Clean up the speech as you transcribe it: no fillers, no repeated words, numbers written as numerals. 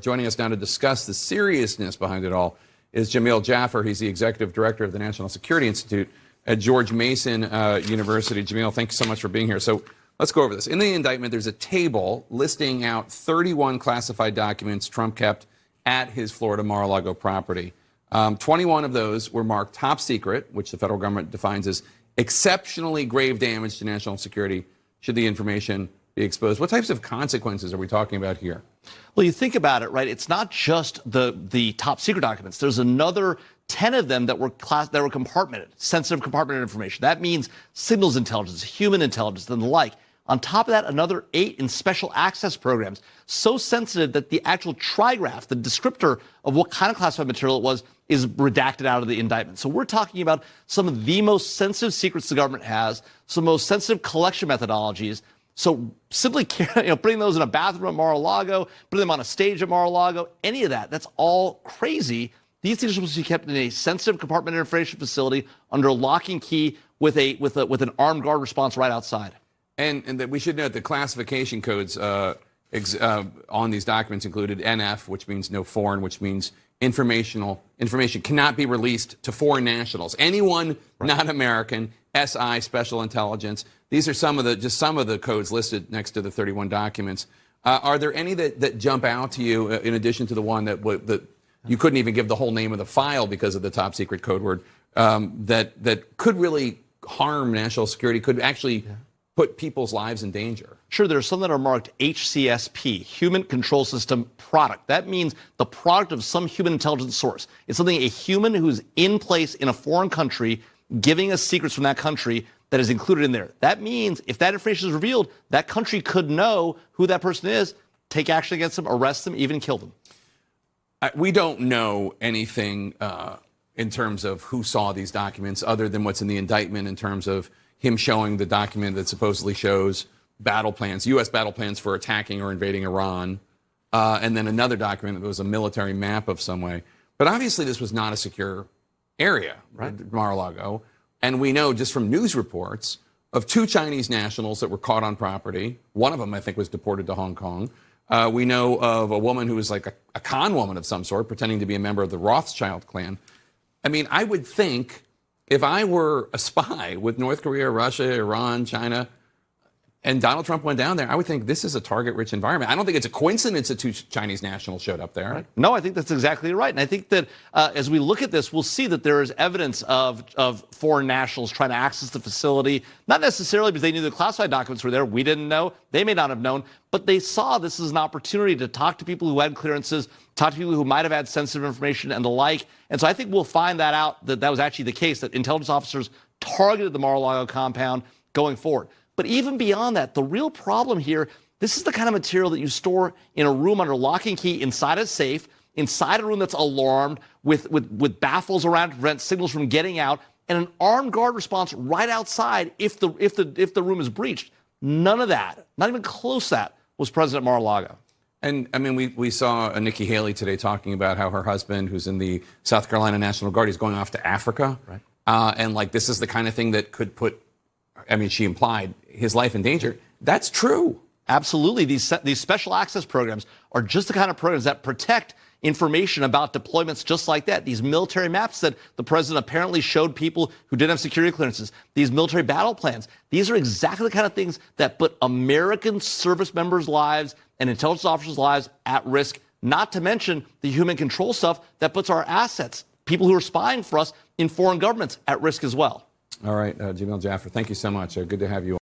Joining us now to discuss the seriousness behind it all is Jamil Jaffer. He's the executive director of the National Security Institute at George Mason University. Jamil, thanks so much for being here. So let's go over this. In the indictment, there's a table listing out 31 classified documents Trump kept at his Florida Mar-a-Lago property. 21 of those were marked top secret, which the federal government defines as exceptionally grave damage to national security should the information be exposed. What types of consequences are we talking about here? Well, you think about it, right? It's not just the top secret documents. There's another 10 of them that were compartmented, sensitive compartmented information. That means signals intelligence, human intelligence, and the like. On top of that, another 8 in special access programs, so sensitive that the actual trigraph, the descriptor of what kind of classified material it was, is redacted out of the indictment. So we're talking about some of the most sensitive secrets the government has, some of the most sensitive collection methodologies. So simply putting those in a bathroom at Mar-a-Lago, putting them on a stage at Mar-a-Lago, any of that, that's all crazy. These things are supposed to be kept in a sensitive compartmented information facility under lock and key with an armed guard response right outside. And that we should note the classification codes on these documents included NF, which means no foreign, which means information cannot be released to foreign nationals. Anyone not American, SI, special intelligence. These are some of the codes listed next to the 31 documents. Are there any that jump out to you in addition to the one that you couldn't even give the whole name of the file because of the top secret code word that could really harm national security, could actually put people's lives in danger? Sure, there are some that are marked HCSP, Human Control System Product. That means the product of some human intelligence source. It's something a human who's in place in a foreign country giving us secrets from that country that is included in there. That means if that information is revealed, that country could know who that person is, take action against them, arrest them, even kill them. We don't know anything in terms of who saw these documents other than what's in the indictment in terms of him showing the document that supposedly shows battle plans, U.S. battle plans for attacking or invading Iran, and then another document that was a military map of some way. But obviously this was not a secure area, right? Mar-a-Lago. And we know just from news reports of 2 Chinese nationals that were caught on property. One of them, I think, was deported to Hong Kong. We know of a woman who was like a con woman of some sort, pretending to be a member of the Rothschild clan. I mean, I would think if I were a spy with North Korea, Russia, Iran, China, and Donald Trump went down there, I would think this is a target-rich environment. I don't think it's a coincidence that 2 Chinese nationals showed up there. Right. No, I think that's exactly right. And I think that as we look at this, we'll see that there is evidence of foreign nationals trying to access the facility, not necessarily because they knew the classified documents were there. We didn't know. They may not have known. But they saw this as an opportunity to talk to people who had clearances, talk to people who might have had sensitive information and the like. And so I think we'll find that out, that was actually the case, that intelligence officers targeted the Mar-a-Lago compound going forward. But even beyond that, the real problem here, this is the kind of material that you store in a room under lock and key inside a safe, inside a room that's alarmed with baffles around to prevent signals from getting out, and an armed guard response right outside if the room is breached. None of that, not even close to that, was present at Mar-a-Lago. And, I mean, we saw Nikki Haley today talking about how her husband, who's in the South Carolina National Guard, is going off to Africa. Right. And, like, this is the kind of thing that could put, I mean, she implied his life in danger. That's true. Absolutely. These special access programs are just the kind of programs that protect information about deployments just like that. These military maps that the president apparently showed people who didn't have security clearances, these military battle plans, these are exactly the kind of things that put American service members' lives and intelligence officers' lives at risk, not to mention the human control stuff that puts our assets, people who are spying for us in foreign governments, at risk as well. All right, Jamil Jaffer, thank you so much. Good to have you.